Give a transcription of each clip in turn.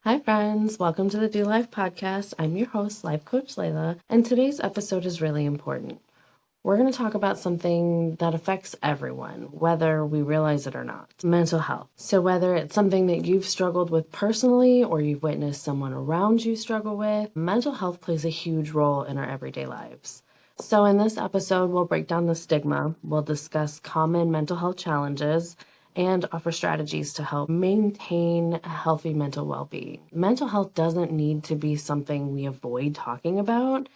Hi, friends. Welcome to the Do Life podcast. I'm your host, Life Coach Layla, and today's episode is really important. We're going to talk about something that affects everyone, whether we realize it or not, mental health. So whether it's something that you've struggled with personally or you've witnessed someone around you struggle with, mental health plays a huge role in our everyday lives. So in this episode, we'll break down the stigma, we'll discuss common mental health challenges, and offer strategies to help maintain a healthy mental well-being. Mental health doesn't need to be something we avoid talking about,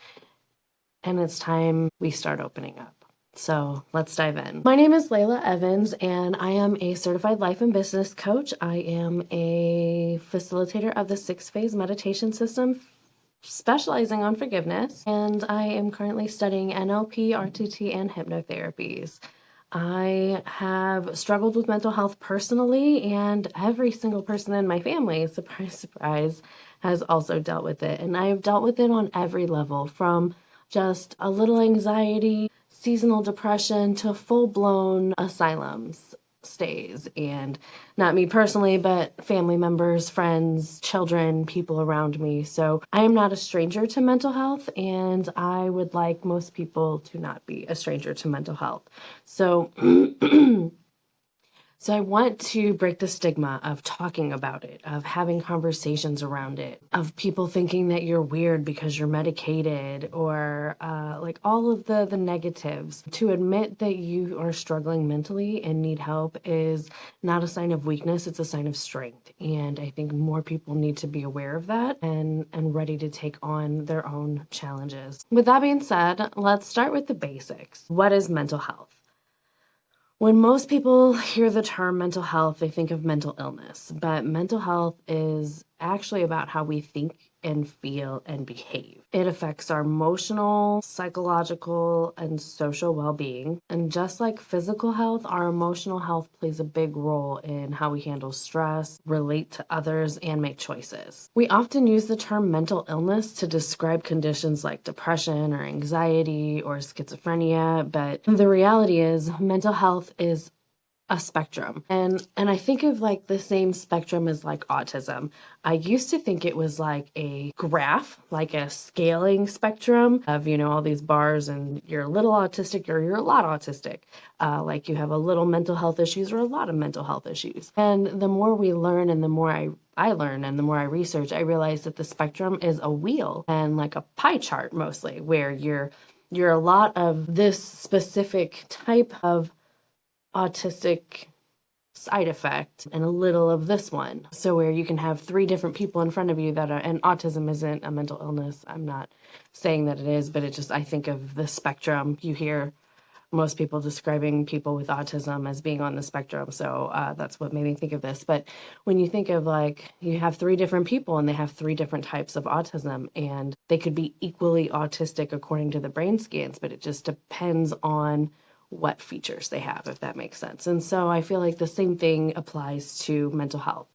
and it's time we start opening up. So let's dive in. My name is Layla Evans, and I am a certified life and business coach. I am a facilitator of the 6-phase meditation system, specializing on forgiveness, and I am currently studying NLP, RTT, and hypnotherapies. I have struggled with mental health personally, and every single person in my family, surprise, surprise, has also dealt with it. And I have dealt with it on every level, from just a little anxiety, seasonal depression, to full-blown asylums stays. And not me personally, but family members, friends, children, people around me. So I am not a stranger to mental health, and I would like most people to not be a stranger to mental health. So So I want to break the stigma of talking about it, of having conversations around it, of people thinking that you're weird because you're medicated, or like all of the negatives. To admit that you are struggling mentally and need help is not a sign of weakness, it's a sign of strength. And I think more people need to be aware of that and ready to take on their own challenges. With that being said, let's start with the basics. What is mental health? When most people hear the term mental health, they think of mental illness, but mental health is actually about how we think and feel and behave. It affects our emotional, psychological, and social well-being. And just like physical health, our emotional health plays a big role in how we handle stress, relate to others, and make choices. We often use the term mental illness to describe conditions like depression or anxiety or schizophrenia, but the reality is mental health is a spectrum. And I think of like the same spectrum as like autism. I used to think it was like a graph, like a scaling spectrum of, all these bars, and you're a little autistic or you're a lot autistic. Like you have a little mental health issues or a lot of mental health issues. And the more we learn and the more I learn and the more I research, I realize that the spectrum is a wheel and like a pie chart mostly, where you're a lot of this specific type of autistic side effect and a little of this one. So where you can have 3 different people in front of you that are, and autism isn't a mental illness. I'm not saying that it is, but I think of the spectrum. You hear most people describing people with autism as being on the spectrum. So that's what made me think of this. But when you think of like, you have 3 different people and they have 3 different types of autism, and they could be equally autistic according to the brain scans, but it just depends on what features they have, if that makes sense. And so I feel like the same thing applies to mental health.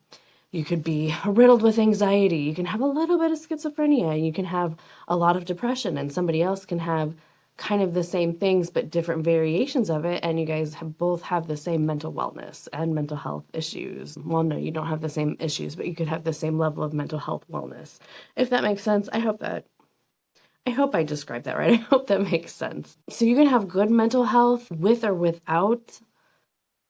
You could be riddled with anxiety. You can have a little bit of schizophrenia. You can have a lot of depression, and somebody else can have kind of the same things, but different variations of it. And you guys both have the same mental wellness and mental health issues. Well, no, you don't have the same issues, but you could have the same level of mental health wellness. If that makes sense, I hope I described that right. I hope that makes sense. So you can have good mental health with or without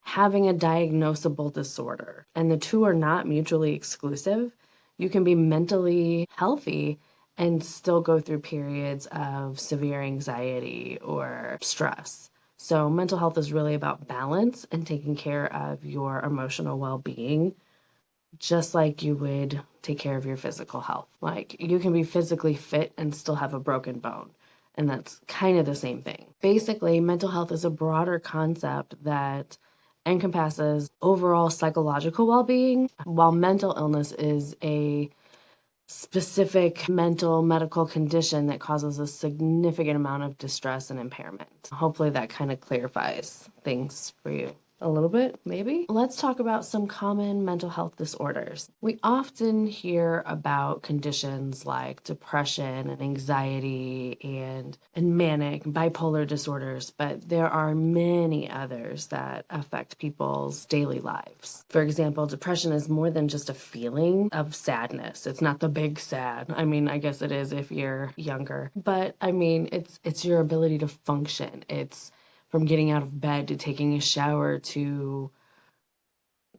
having a diagnosable disorder, and the two are not mutually exclusive. You can be mentally healthy and still go through periods of severe anxiety or stress. So mental health is really about balance and taking care of your emotional well-being, just like you would take care of your physical health. Like, you can be physically fit and still have a broken bone. And that's kind of the same thing. Basically, mental health is a broader concept that encompasses overall psychological well-being, while mental illness is a specific medical condition that causes a significant amount of distress and impairment. Hopefully that kind of clarifies things for you a little bit, maybe. Let's talk about some common mental health disorders. We often hear about conditions like depression and anxiety and manic, bipolar disorders, but there are many others that affect people's daily lives. For example, depression is more than just a feeling of sadness. It's not the big sad. I mean, I guess it is if you're younger, but I mean, it's your ability to function. It's from getting out of bed to taking a shower to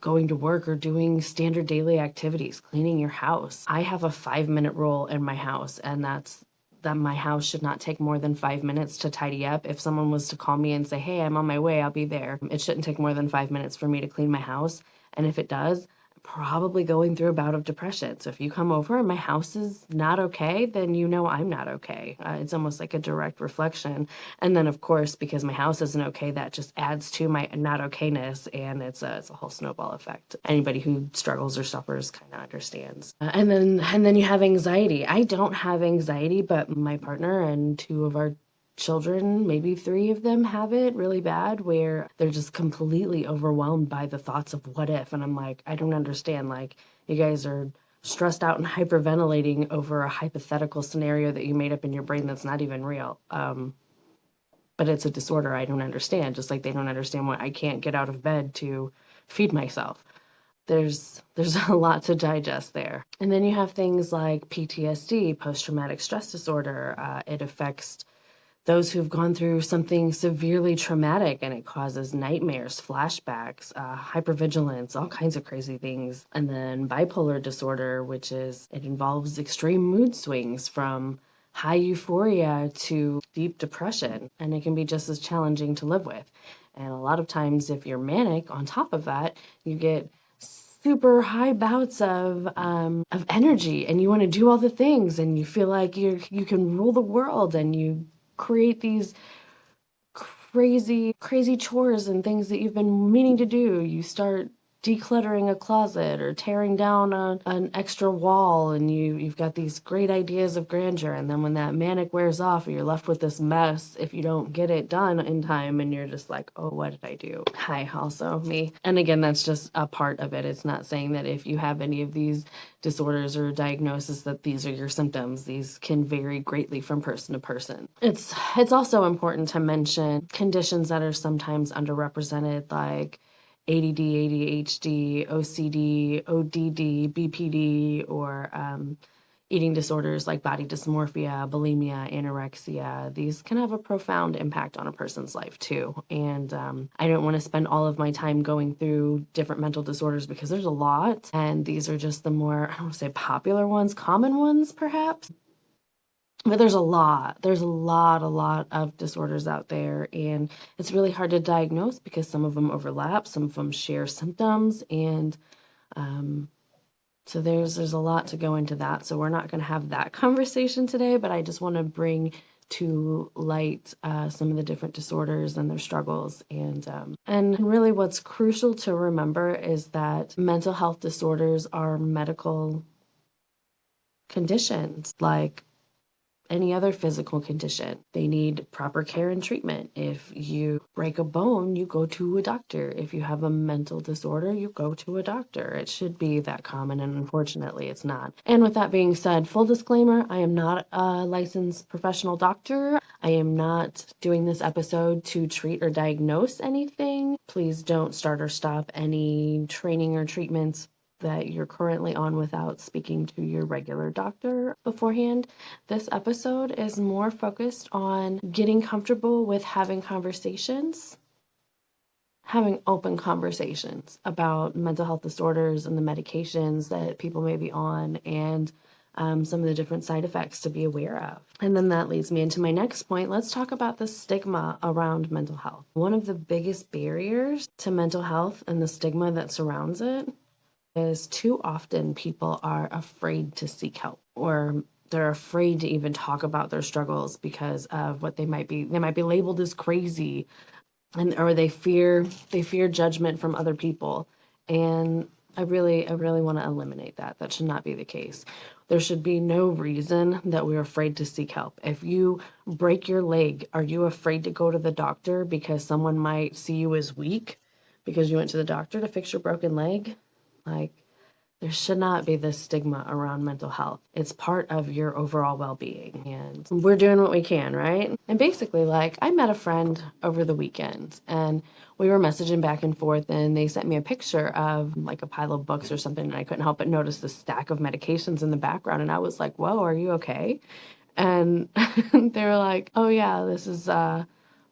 going to work or doing standard daily activities, cleaning your house. I have a 5-minute rule in my house, and that's that my house should not take more than 5 minutes to tidy up. If someone was to call me and say, hey, I'm on my way, I'll be there. It shouldn't take more than 5 minutes for me to clean my house. And if it does, probably going through a bout of depression. So if you come over and my house is not okay, then you know I'm not okay. It's almost like a direct reflection. And then, of course, because my house isn't okay, that just adds to my not okayness, and it's a whole snowball effect. Anybody who struggles or suffers kind of understands. And then you have anxiety. I don't have anxiety, but my partner and two of our children, maybe 3 of them, have it really bad, where they're just completely overwhelmed by the thoughts of what if. And I'm like, I don't understand. Like, you guys are stressed out and hyperventilating over a hypothetical scenario that you made up in your brain that's not even real. But it's a disorder I don't understand, just like they don't understand why I can't get out of bed to feed myself. There's a lot to digest there. And then you have things like PTSD, post-traumatic stress disorder. It affects those who've gone through something severely traumatic, and it causes nightmares, flashbacks, hypervigilance, all kinds of crazy things. And then bipolar disorder, which is, it involves extreme mood swings from high euphoria to deep depression, and it can be just as challenging to live with. And a lot of times, if you're manic, on top of that, you get super high bouts of energy, and you want to do all the things, and you feel like you can rule the world, and you create these crazy chores and things that you've been meaning to do. You start decluttering a closet or tearing down an extra wall, and you've got these great ideas of grandeur, and then when that manic wears off, you're left with this mess if you don't get it done in time, and you're just like, oh, what did I do? Hi, also me. And again, that's just a part of it. It's not saying that if you have any of these disorders or diagnosis that these are your symptoms. These can vary greatly from person to person. It's also important to mention conditions that are sometimes underrepresented, like ADD, ADHD, OCD, ODD, BPD, or eating disorders like body dysmorphia, bulimia, anorexia. These can have a profound impact on a person's life too. And I don't want to spend all of my time going through different mental disorders because there's a lot. And these are just the more, I don't want to say popular ones, common ones perhaps. But there's a lot of disorders out there, and it's really hard to diagnose because some of them overlap, some of them share symptoms, and so there's a lot to go into that. So we're not going to have that conversation today, but I just want to bring to light some of the different disorders and their struggles. And really what's crucial to remember is that mental health disorders are medical conditions like any other physical condition. They need proper care and treatment. If you break a bone, you go to a doctor. If you have a mental disorder, you go to a doctor. It should be that common, and unfortunately it's not. And with that being said, full disclaimer, I am not a licensed professional doctor. I am not doing this episode to treat or diagnose anything. Please don't start or stop any training or treatments that you're currently on without speaking to your regular doctor beforehand. This episode is more focused on getting comfortable with having open conversations about mental health disorders and the medications that people may be on, and some of the different side effects to be aware of. And then that leads me into my next point. Let's talk about the stigma around mental health. One of the biggest barriers to mental health and the stigma that surrounds it is too often people are afraid to seek help, or they're afraid to even talk about their struggles because of what they might be labeled as crazy, or they fear judgment from other people. And I really want to eliminate that. That should not be the case. There should be no reason that we're afraid to seek help. If you break your leg, are you afraid to go to the doctor because someone might see you as weak? because you went to the doctor to fix your broken leg. Like, there should not be this stigma around mental health. It's part of your overall well-being, and we're doing what we can, right? And basically, like, I met a friend over the weekend, and we were messaging back and forth, and they sent me a picture of like a pile of books or something, and I couldn't help but notice the stack of medications in the background, and I was like, whoa, are you okay? And they were like, oh yeah, this is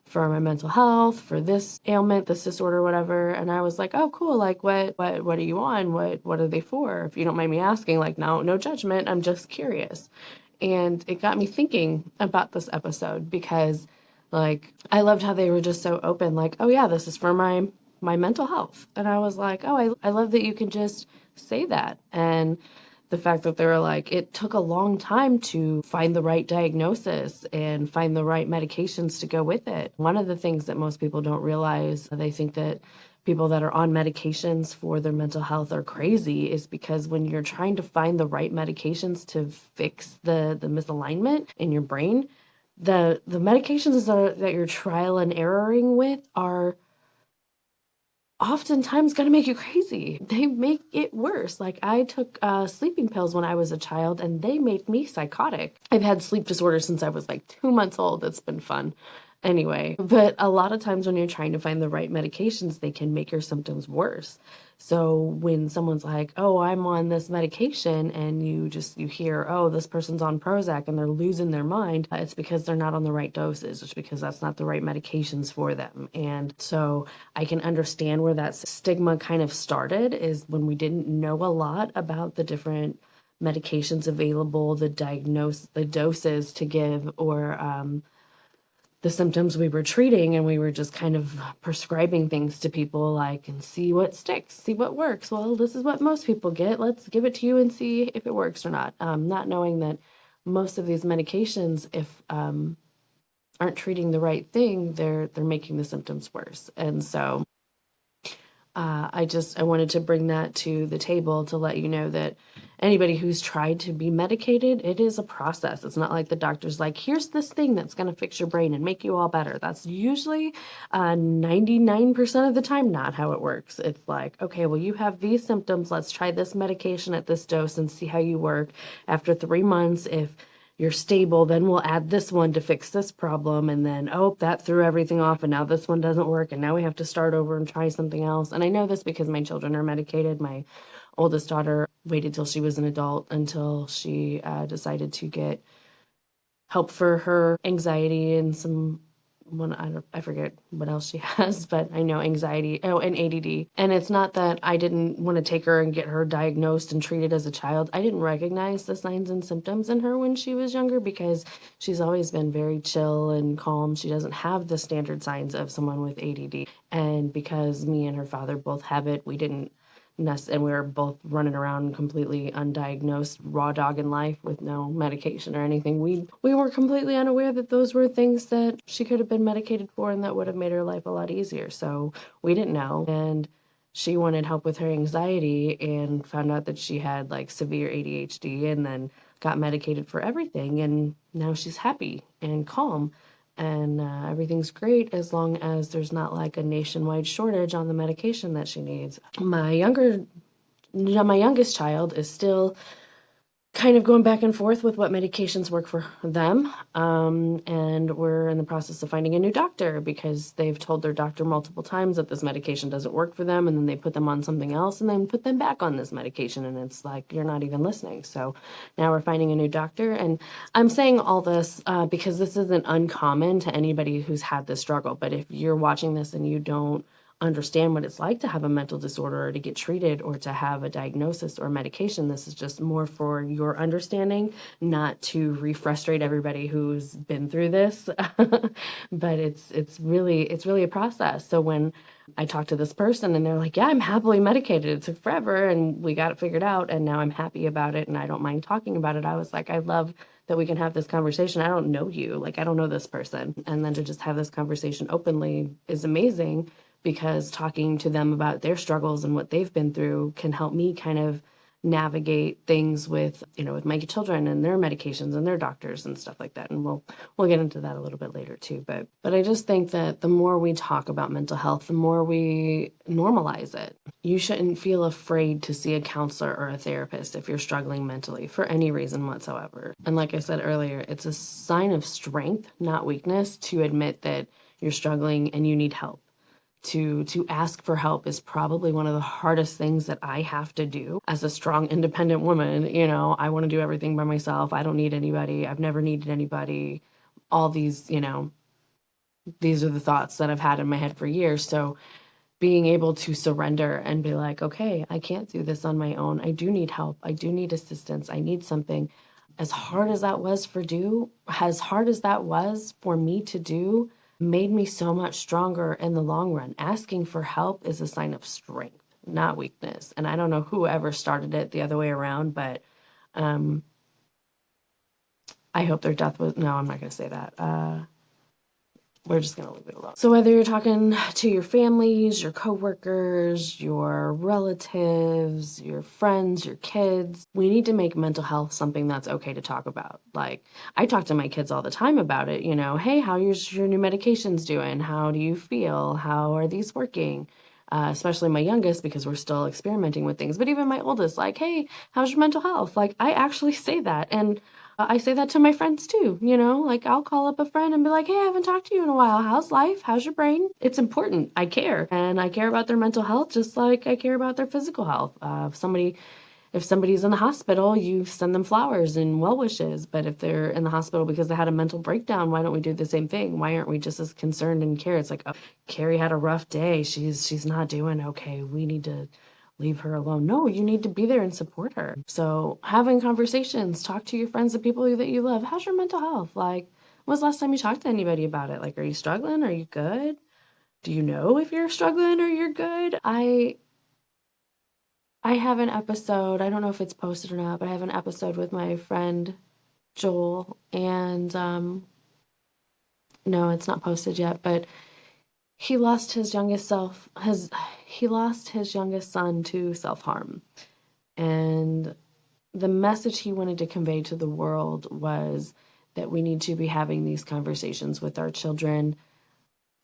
for my mental health, for this ailment, this disorder, whatever. And I was like, oh, cool. Like, what are you on? What are they for? If you don't mind me asking, like, no judgment. I'm just curious. And it got me thinking about this episode because, like, I loved how they were just so open, like, oh yeah, this is for my mental health. And I was like, oh, I love that you can just say that. And the fact that they were like, it took a long time to find the right diagnosis and find the right medications to go with it. One of the things that most people don't realize, they think that people that are on medications for their mental health are crazy, is because when you're trying to find the right medications to fix the misalignment in your brain, the medications that you're trial and erroring with are oftentimes gonna make you crazy. They make it worse. Like, I took sleeping pills when I was a child, and they made me psychotic. I've had sleep disorders since I was like 2 months old. It's been fun. Anyway, but a lot of times when you're trying to find the right medications, they can make your symptoms worse. So when someone's like, oh, I'm on this medication, and you hear, oh, this person's on Prozac and they're losing their mind, it's because they're not on the right doses. It's because that's not the right medications for them. And so I can understand where that stigma kind of started, is when we didn't know a lot about the different medications available, the doses to give, or the symptoms we were treating, and we were just kind of prescribing things to people, like, and see what sticks, see what works. Well, this is what most people get. Let's give it to you and see if it works or not. Not knowing that most of these medications, if aren't treating the right thing, they're making the symptoms worse. And so I wanted to bring that to the table to let you know that anybody who's tried to be medicated, it is a process. It's not like the doctor's like, here's this thing that's going to fix your brain and make you all better. That's usually 99% of the time not how it works. It's like, okay, well, you have these symptoms. Let's try this medication at this dose and see how you work. After 3 months, if you're stable, then we'll add this one to fix this problem. And then, oh, that threw everything off, and now this one doesn't work, and now we have to start over and try something else. And I know this because my children are medicated. My oldest daughter waited till she was an adult until she decided to get help for her anxiety and I forget what else she has, but I know anxiety, and ADD. And it's not that I didn't want to take her and get her diagnosed and treated as a child. I didn't recognize the signs and symptoms in her when she was younger, because she's always been very chill and calm. She doesn't have the standard signs of someone with ADD. And because me and her father both have it, we didn't and we were both running around completely undiagnosed, raw dog in life with no medication or anything. We were completely unaware that those were things that she could have been medicated for, and that would have made her life a lot easier. So we didn't know. And she wanted help with her anxiety and found out that she had like severe ADHD, and then got medicated for everything. And now she's happy and calm. And everything's great as long as there's not like a nationwide shortage on the medication that she needs. My youngest child is still kind of going back and forth with what medications work for them. And we're in the process of finding a new doctor, because they've told their doctor multiple times that this medication doesn't work for them. And then they put them on something else and then put them back on this medication. And it's like, you're not even listening. So now we're finding a new doctor. And I'm saying all this because this isn't uncommon to anybody who's had this struggle. But if you're watching this and you don't understand what it's like to have a mental disorder, or to get treated, or to have a diagnosis or medication, this is just more for your understanding, not to refrustrate everybody who's been through this. But it's really a process. So when I talked to this person and they're like, yeah, I'm happily medicated, it took forever and we got it figured out, and now I'm happy about it and I don't mind talking about it, I was like, I love that we can have this conversation. I don't know you, like, I don't know this person. And then to just have this conversation openly is amazing, because talking to them about their struggles and what they've been through can help me kind of navigate things with, with my children and their medications and their doctors and stuff like that. And we'll get into that a little bit later too. But I just think that the more we talk about mental health, the more we normalize it. You shouldn't feel afraid to see a counselor or a therapist if you're struggling mentally for any reason whatsoever. And like I said earlier, it's a sign of strength, not weakness, to admit that you're struggling and you need help. To ask for help is probably one of the hardest things that I have to do as a strong, independent woman. I want to do everything by myself. I don't need anybody. I've never needed anybody. All these, these are the thoughts that I've had in my head for years. So being able to surrender and be like, okay, I can't do this on my own. I do need help. I do need assistance. I need something. As hard as that was for me to do, made me so much stronger in the long run. Asking for help is a sign of strength, not weakness. And I don't know who ever started it the other way around, but I hope their death was, no, I'm not going to say that. We're just going to leave it alone. So whether you're talking to your families, your coworkers, your relatives, your friends, your kids, we need to make mental health something that's okay to talk about. Like, I talk to my kids all the time about it, hey, how's your new medications doing? How do you feel? How are these working? Especially my youngest, because we're still experimenting with things. But even my oldest, like, hey, how's your mental health? Like, I actually say that. And I say that to my friends too, like I'll call up a friend and be like, hey, I haven't talked to you in a while. How's life? How's your brain? It's important. I care. And I care about their mental health just like I care about their physical health. If somebody's in the hospital, you send them flowers and well wishes. But if they're in the hospital because they had a mental breakdown, why don't we do the same thing? Why aren't we just as concerned and care? It's like, oh, Carrie had a rough day. She's not doing okay. We need to leave her alone. No, you need to be there and support her. So having conversations, talk to your friends, the people that you love. How's your mental health? Like, when was the last time you talked to anybody about it? Like, are you struggling? Are you good? Do you know if you're struggling or you're good? I have an episode, I don't know if it's posted or not, but I have an episode with my friend Joel, and no, it's not posted yet, but he lost his youngest son to self-harm. And the message he wanted to convey to the world was that we need to be having these conversations with our children,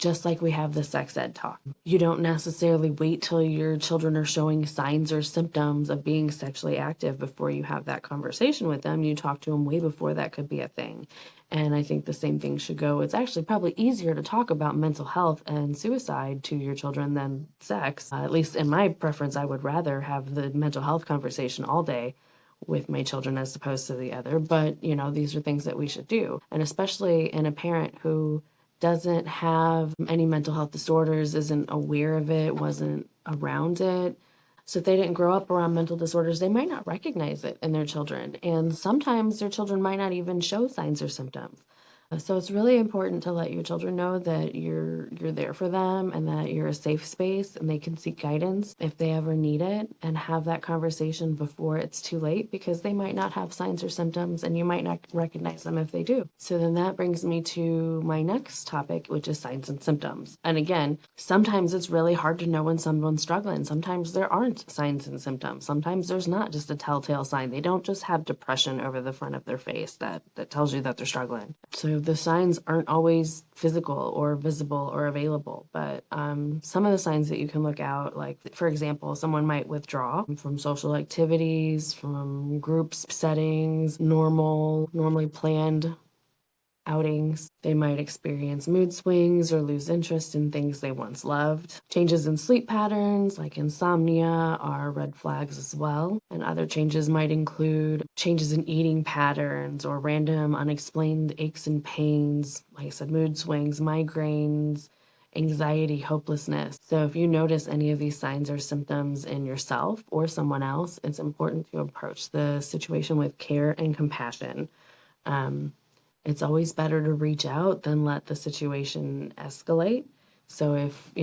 just like we have the sex ed talk. You don't necessarily wait till your children are showing signs or symptoms of being sexually active before you have that conversation with them. You talk to them way before that could be a thing. And I think the same thing should go. It's actually probably easier to talk about mental health and suicide to your children than sex. At least in my preference, I would rather have the mental health conversation all day with my children as opposed to the other. But, these are things that we should do. And especially in a parent who doesn't have any mental health disorders, isn't aware of it, wasn't around it. So if they didn't grow up around mental disorders, they might not recognize it in their children. And sometimes their children might not even show signs or symptoms. So it's really important to let your children know that you're there for them and that you're a safe space and they can seek guidance if they ever need it, and have that conversation before it's too late, because they might not have signs or symptoms and you might not recognize them if they do. So then that brings me to my next topic, which is signs and symptoms. And again, sometimes it's really hard to know when someone's struggling. Sometimes there aren't signs and symptoms. Sometimes there's not just a telltale sign. They don't just have depression over the front of their face that tells you that they're struggling. So the signs aren't always physical or visible or available, but some of the signs that you can look out, like, for example, someone might withdraw from social activities, from groups, settings, normally planned outings. They might experience mood swings or lose interest in things they once loved. Changes in sleep patterns, like insomnia, are red flags as well. And other changes might include changes in eating patterns or random unexplained aches and pains, like I said, mood swings, migraines, anxiety, hopelessness. So if you notice any of these signs or symptoms in yourself or someone else, it's important to approach the situation with care and compassion. It's always better to reach out than let the situation escalate. So if,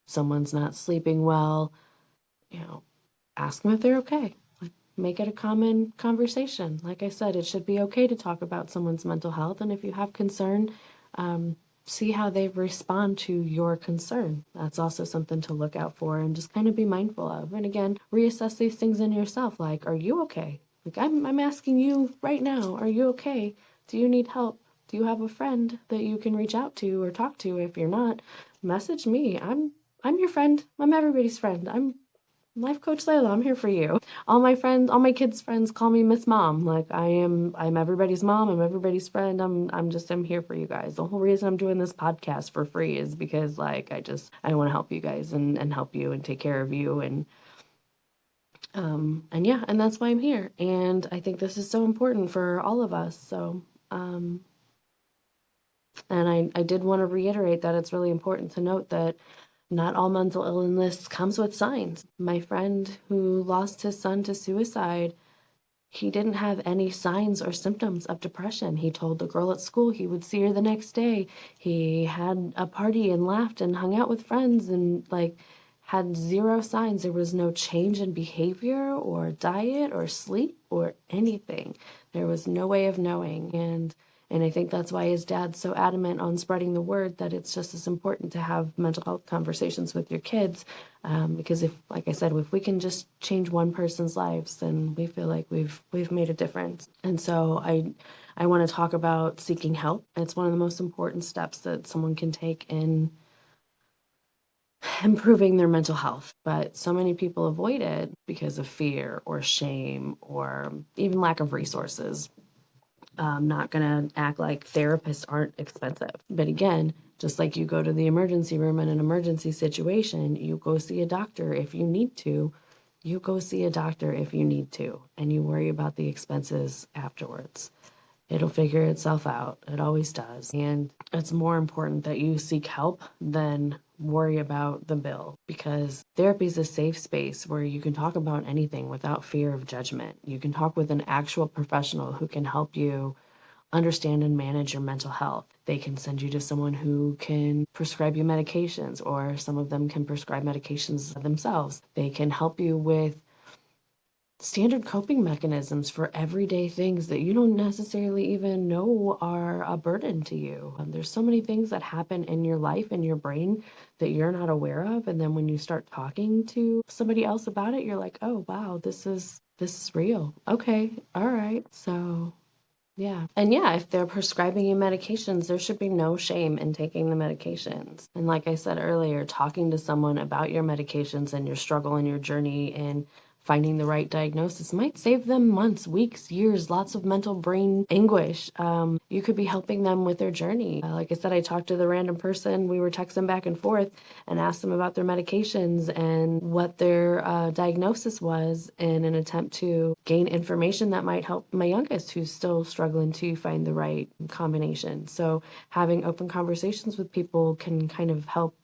someone's not sleeping well, ask them if they're okay. Make it a common conversation. Like I said, it should be okay to talk about someone's mental health. And if you have concern, see how they respond to your concern. That's also something to look out for and just kind of be mindful of. And again, reassess these things in yourself. Like, are you okay? Like, I'm asking you right now, are you okay? Do you need help? Do you have a friend that you can reach out to or talk to? If you're not, message me. I'm your friend. I'm everybody's friend. I'm Life Coach Layla. I'm here for you. All my friends, all my kids' friends call me Miss Mom. Like, I'm everybody's mom. I'm everybody's friend. I'm here for you guys. The whole reason I'm doing this podcast for free is because like I want to help you guys and help you and take care of you and yeah, and that's why I'm here. And I think this is so important for all of us. So and I did want to reiterate that it's really important to note that not all mental illness comes with signs. My friend who lost his son to suicide, he didn't have any signs or symptoms of depression. He told the girl at school he would see her the next day. He had a party and laughed and hung out with friends and like had zero signs. There was no change in behavior or diet or sleep or anything. There was no way of knowing. And I think that's why his dad's so adamant on spreading the word that it's just as important to have mental health conversations with your kids. Because if, like I said, if we can just change one person's lives, then we feel like we've made a difference. And so I want to talk about seeking help. It's one of the most important steps that someone can take in improving their mental health. But so many people avoid it because of fear or shame or even lack of resources. I'm not going to act like therapists aren't expensive. But again, just like you go to the emergency room in an emergency situation, you go see a doctor if you need to. You go see a doctor if you need to, and you worry about the expenses afterwards. It'll figure itself out. It always does. And it's more important that you seek help than worry about the bill, because therapy is a safe space where you can talk about anything without fear of judgment. You can talk with an actual professional who can help you understand and manage your mental health. They can send you to someone who can prescribe you medications, or some of them can prescribe medications themselves. They can help you with standard coping mechanisms for everyday things that you don't necessarily even know are a burden to you. There's so many things that happen in your life and your brain that you're not aware of, and then when you start talking to somebody else about it, you're like, oh wow, this is real. Okay, all right. So yeah. And yeah, if they're prescribing you medications, there should be no shame in taking the medications. And like I said earlier, talking to someone about your medications and your struggle and your journey and finding the right diagnosis might save them months, weeks, years, lots of mental brain anguish. You could be helping them with their journey. Like I said, I talked to the random person. We were texting back and forth and asked them about their medications and what their diagnosis was in an attempt to gain information that might help my youngest, who's still struggling to find the right combination. So having open conversations with people can kind of help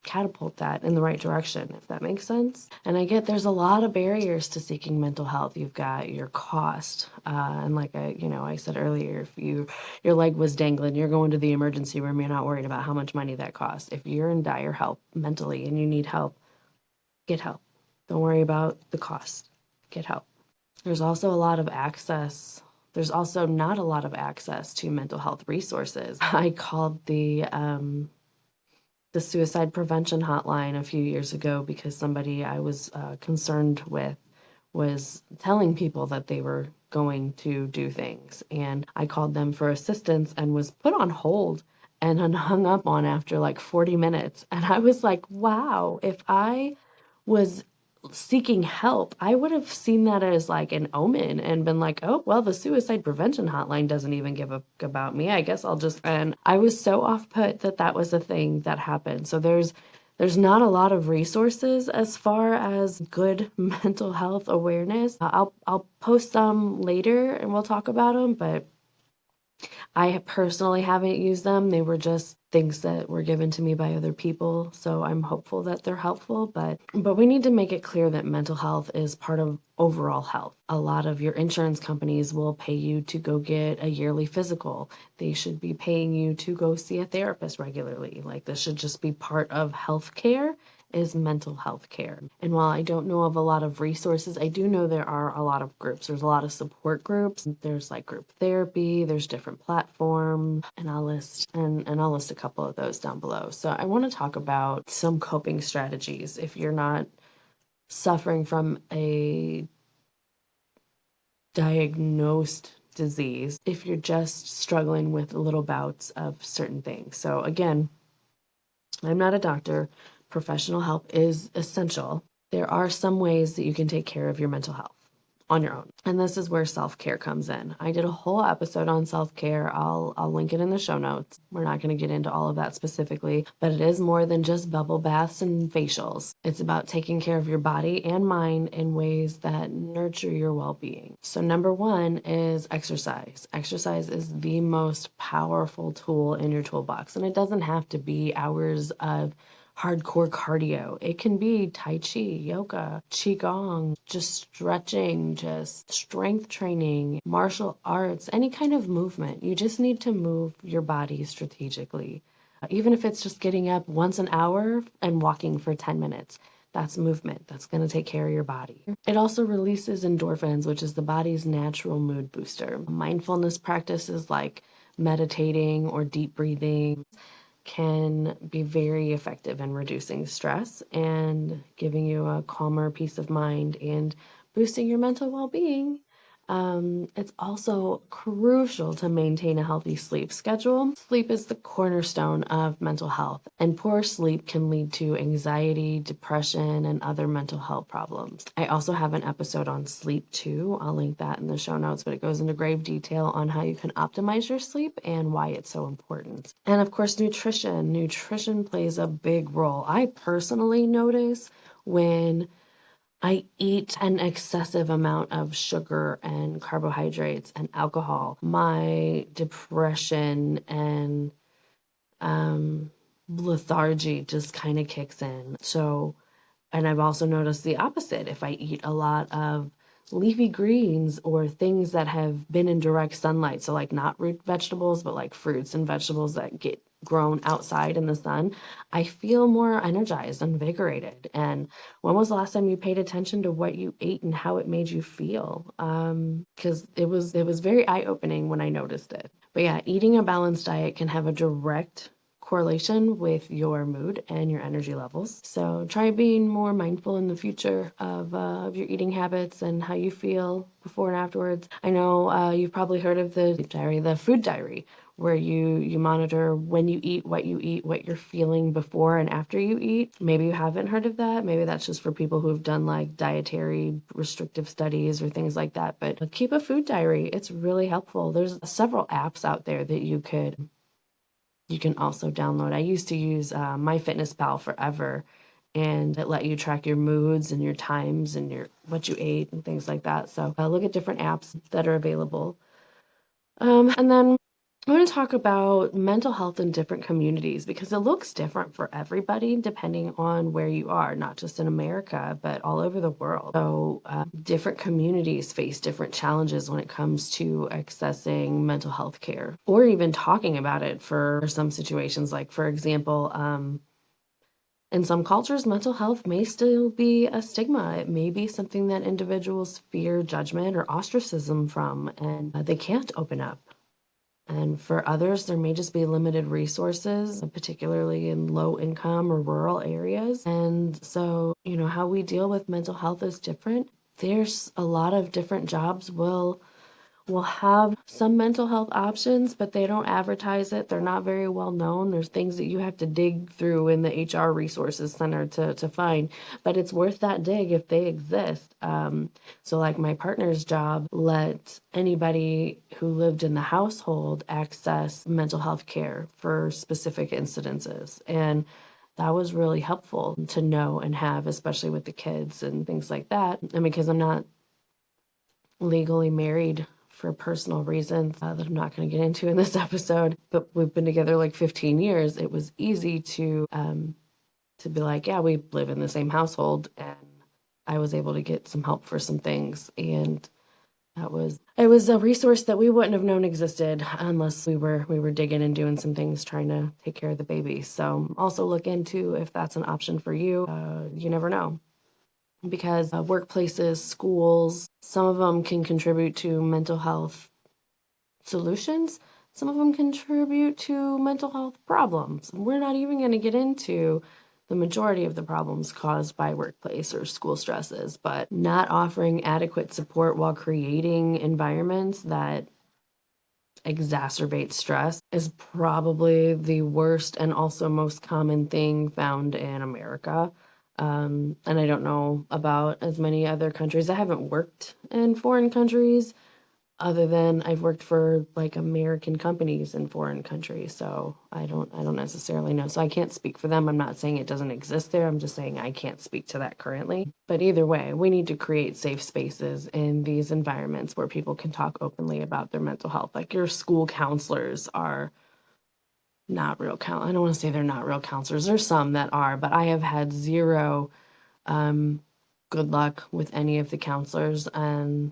catapult that in the right direction, if that makes sense. And I get there's a lot of barriers to seeking mental health. You've got your cost, and like I said earlier, if your leg was dangling, you're going to the emergency room, you're not worried about how much money that costs. If you're in dire help mentally and you need help, get help. Don't worry about the cost. Get help. There's also a lot of access. There's also not a lot of access to mental health resources. I called the suicide prevention hotline a few years ago because somebody I was concerned with was telling people that they were going to do things. And I called them for assistance and was put on hold and hung up on after like 40 minutes. And I was like, wow, if I was seeking help, I would have seen that as like an omen and been like, oh, well, the suicide prevention hotline doesn't even give a about me. I guess I'll just, and I was so off put that that was a thing that happened. So there's not a lot of resources as far as good mental health awareness. I'll post some later and we'll talk about them, but I personally haven't used them. They were just things that were given to me by other people. So I'm hopeful that they're helpful, but we need to make it clear that mental health is part of overall health. A lot of your insurance companies will pay you to go get a yearly physical. They should be paying you to go see a therapist regularly. Like this should just be part of healthcare is mental health care. And while I don't know of a lot of resources, I do know there are a lot of groups. There's a lot of support groups. There's like group therapy, there's different platforms, and I'll list a couple of those down below. So I want to talk about some coping strategies if you're not suffering from a diagnosed disease, if you're just struggling with little bouts of certain things. So again, I'm not a doctor. Professional help is essential. There are some ways that you can take care of your mental health on your own. And this is where self-care comes in. I did a whole episode on self-care. I'll link it in the show notes. We're not going to get into all of that specifically, but it is more than just bubble baths and facials. It's about taking care of your body and mind in ways that nurture your well-being. So number one is exercise. Exercise is the most powerful tool in your toolbox, and it doesn't have to be hours of hardcore cardio. It can be Tai Chi, yoga, Qigong, just stretching, just strength training, martial arts, any kind of movement. You just need to move your body strategically. Even if it's just getting up once an hour and walking for 10 minutes. That's movement. That's going to take care of your body. It also releases endorphins, which is the body's natural mood booster. Mindfulness practices like meditating or deep breathing can be very effective in reducing stress and giving you a calmer peace of mind and boosting your mental well-being. It's also crucial to maintain a healthy sleep schedule. Sleep is the cornerstone of mental health, and poor sleep can lead to anxiety, depression, and other mental health problems. I also have an episode on sleep too. I'll link that in the show notes, but it goes into grave detail on how you can optimize your sleep and why it's so important. And of course, nutrition. Nutrition plays a big role. I personally notice when I eat an excessive amount of sugar and carbohydrates and alcohol, my depression and lethargy just kind of kicks in. So, and I've also noticed the opposite. If I eat a lot of leafy greens or things that have been in direct sunlight, so like not root vegetables, but like fruits and vegetables that get grown outside in the sun, I feel more energized, invigorated. And when was the last time you paid attention to what you ate and how it made you feel? Because it was very eye-opening when I noticed it. But yeah, eating a balanced diet can have a direct correlation with your mood and your energy levels. So try being more mindful in the future of your eating habits and how you feel before and afterwards. I know you've probably heard of the food diary, where you monitor when you eat, what you're feeling before and after you eat. Maybe you haven't heard of that. Maybe that's just for people who've done like dietary restrictive studies or things like that. But keep a food diary. It's really helpful. There's several apps out there that you can also download. I used to use MyFitnessPal forever, and it let you track your moods and your times and what you ate and things like that. So look at different apps that are available. And then I want to talk about mental health in different communities because it looks different for everybody depending on where you are, not just in America, but all over the world. So different communities face different challenges when it comes to accessing mental health care or even talking about it for some situations. Like, for example, in some cultures, mental health may still be a stigma. It may be something that individuals fear judgment or ostracism from, and they can't open up. And for others, there may just be limited resources, particularly in low income or rural areas. And so, how we deal with mental health is different. There's a lot of different jobs will have some mental health options, but they don't advertise it. They're not very well known. There's things that you have to dig through in the HR resources center to find, but it's worth that dig if they exist. So like my partner's job let anybody who lived in the household access mental health care for specific incidences. And that was really helpful to know and have, especially with the kids and things like that. And because I'm not legally married for personal reasons that I'm not going to get into in this episode, but we've been together like 15 years. It was easy to be like, yeah, we live in the same household, and I was able to get some help for some things. And It was a resource that we wouldn't have known existed unless we were digging and doing some things trying to take care of the baby. So also look into if that's an option for you. You never know, because workplaces, schools, some of them can contribute to mental health solutions. Some of them contribute to mental health problems. We're not even going to get into the majority of the problems caused by workplace or school stresses, but not offering adequate support while creating environments that exacerbate stress is probably the worst and also most common thing found in America. And I don't know about as many other countries. I haven't worked in foreign countries, other than I've worked for like American companies in foreign countries. So I don't necessarily know. So I can't speak for them. I'm not saying it doesn't exist there. I'm just saying I can't speak to that currently. But either way, we need to create safe spaces in these environments where people can talk openly about their mental health. Like your school counselors are not real I don't want to say they're not real counselors. There's some that are, but I have had zero good luck with any of the counselors, and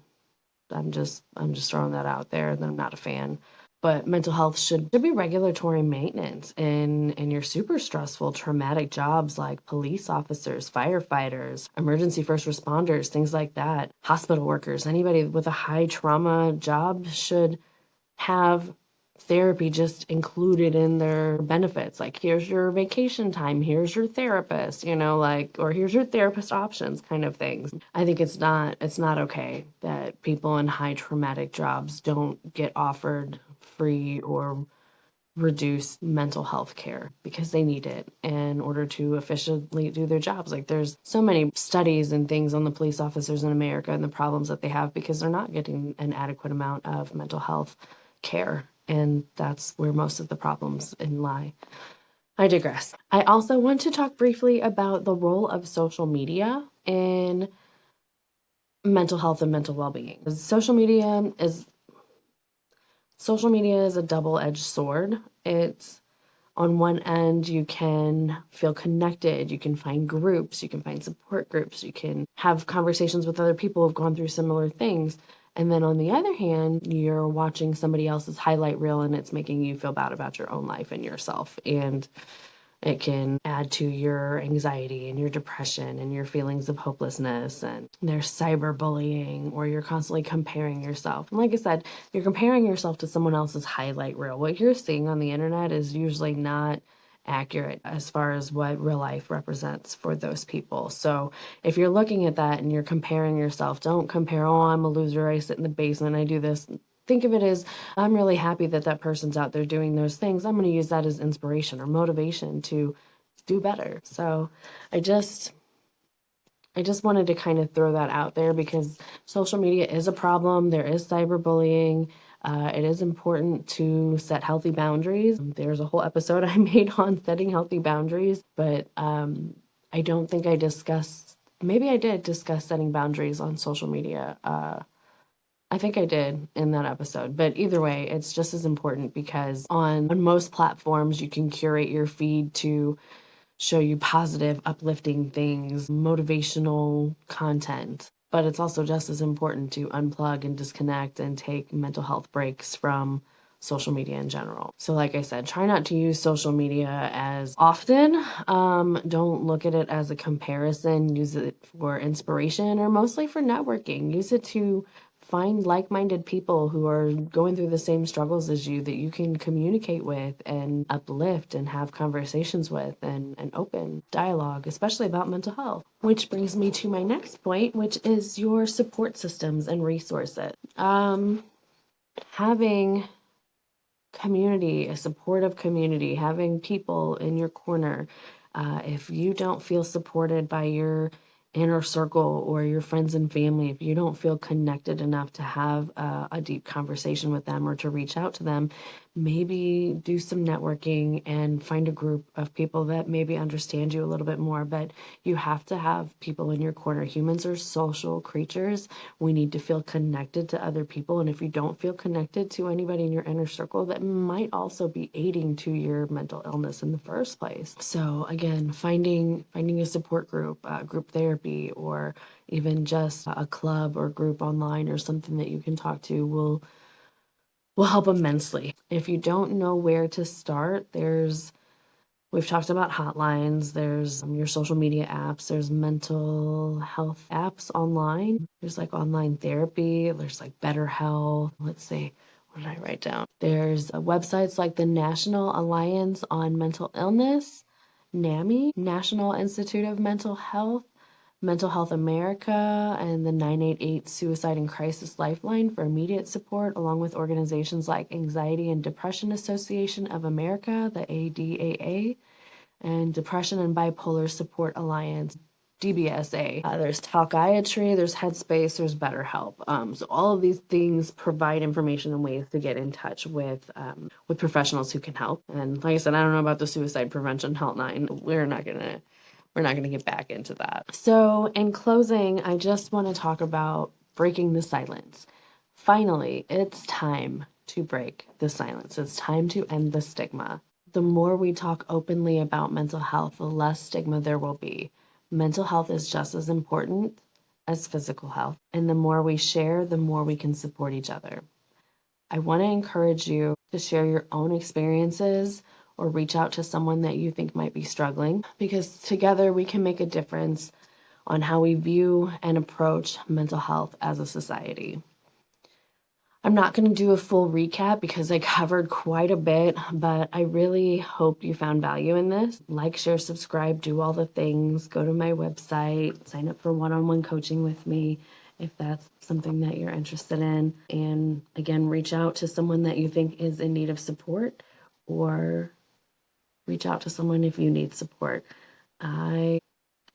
I'm just throwing that out there that I'm not a fan. But mental health should be regulatory maintenance in your super stressful, traumatic jobs like police officers, firefighters, emergency first responders, things like that. Hospital workers, anybody with a high trauma job should have therapy just included in their benefits. Like, here's your vacation time, here's your therapist, like, or here's your therapist options kind of things. I think it's not okay that people in high traumatic jobs don't get offered free or reduced mental health care because they need it in order to efficiently do their jobs. Like, there's so many studies and things on the police officers in America and the problems that they have because they're not getting an adequate amount of mental health care. And that's where most of the problems lie. I digress. I also want to talk briefly about the role of social media in mental health and mental well-being. Social media is a double-edged sword. It's on one end, you can feel connected, you can find groups, you can find support groups, you can have conversations with other people who've gone through similar things. And then on the other hand, you're watching somebody else's highlight reel and it's making you feel bad about your own life and yourself. And it can add to your anxiety and your depression and your feelings of hopelessness. And there's cyberbullying, or you're constantly comparing yourself. And like I said, you're comparing yourself to someone else's highlight reel. What you're seeing on the internet is usually not accurate as far as what real life represents for those people. So if you're looking at that and you're comparing yourself, don't compare, oh, I'm a loser, I sit in the basement, I do this. Think of it as, I'm really happy that that person's out there doing those things. I'm going to use that as inspiration or motivation to do better. So I just wanted to kind of throw that out there because social media is a problem. There is cyberbullying. It is important to set healthy boundaries. There's a whole episode I made on setting healthy boundaries, but I don't think maybe I did discuss setting boundaries on social media. I think I did in that episode, but either way, it's just as important because on most platforms, you can curate your feed to show you positive, uplifting things, motivational content. But it's also just as important to unplug and disconnect and take mental health breaks from social media in general. So like I said, try not to use social media as often. Don't look at it as a comparison. Use it for inspiration or mostly for networking. Use it to find like-minded people who are going through the same struggles as you that you can communicate with and uplift and have conversations with and open dialogue, especially about mental health. Which brings me to my next point, which is your support systems and resources. Having community, a supportive community, having people in your corner. If you don't feel supported by your inner circle or your friends and family, if you don't feel connected enough to have a deep conversation with them or to reach out to them, maybe do some networking and find a group of people that maybe understand you a little bit more. But you have to have people in your corner. Humans are social creatures. We need to feel connected to other people. And if you don't feel connected to anybody in your inner circle, that might also be aiding to your mental illness in the first place. So again, finding a support group, group therapy, or even just a club or group online or something that you can talk to will help immensely. If you don't know where to start, we've talked about hotlines, there's your social media apps, there's mental health apps online, there's like online therapy, there's like BetterHelp. Let's see, what did I write down? There's websites like the National Alliance on Mental Illness, NAMI, National Institute of Mental Health, Mental Health America, and the 988 Suicide and Crisis Lifeline for immediate support, along with organizations like Anxiety and Depression Association of America, the ADAA, and Depression and Bipolar Support Alliance, DBSA. There's Talkiatry, there's Headspace, there's BetterHelp. So all of these things provide information and ways to get in touch with professionals who can help. And like I said, I don't know about the suicide prevention hotline. We're not gonna get back into that. So in closing, I just want to talk about breaking the silence. Finally, it's time to break the silence. It's time to end the stigma. The more we talk openly about mental health, the less stigma there will be. Mental health is just as important as physical health. And the more we share, the more we can support each other. I want to encourage you to share your own experiences or reach out to someone that you think might be struggling, because together we can make a difference on how we view and approach mental health as a society. I'm not going to do a full recap because I covered quite a bit, but I really hope you found value in this. Like, share, subscribe, do all the things. Go to my website, sign up for one-on-one coaching with me if that's something that you're interested in. And again, reach out to someone that you think is in need of support, or reach out to someone if you need support. I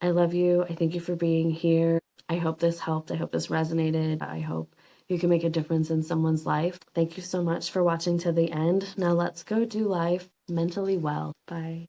love you. I thank you for being here. I hope this helped. I hope this resonated. I hope you can make a difference in someone's life. Thank you so much for watching to the end. Now let's go do life mentally well. Bye.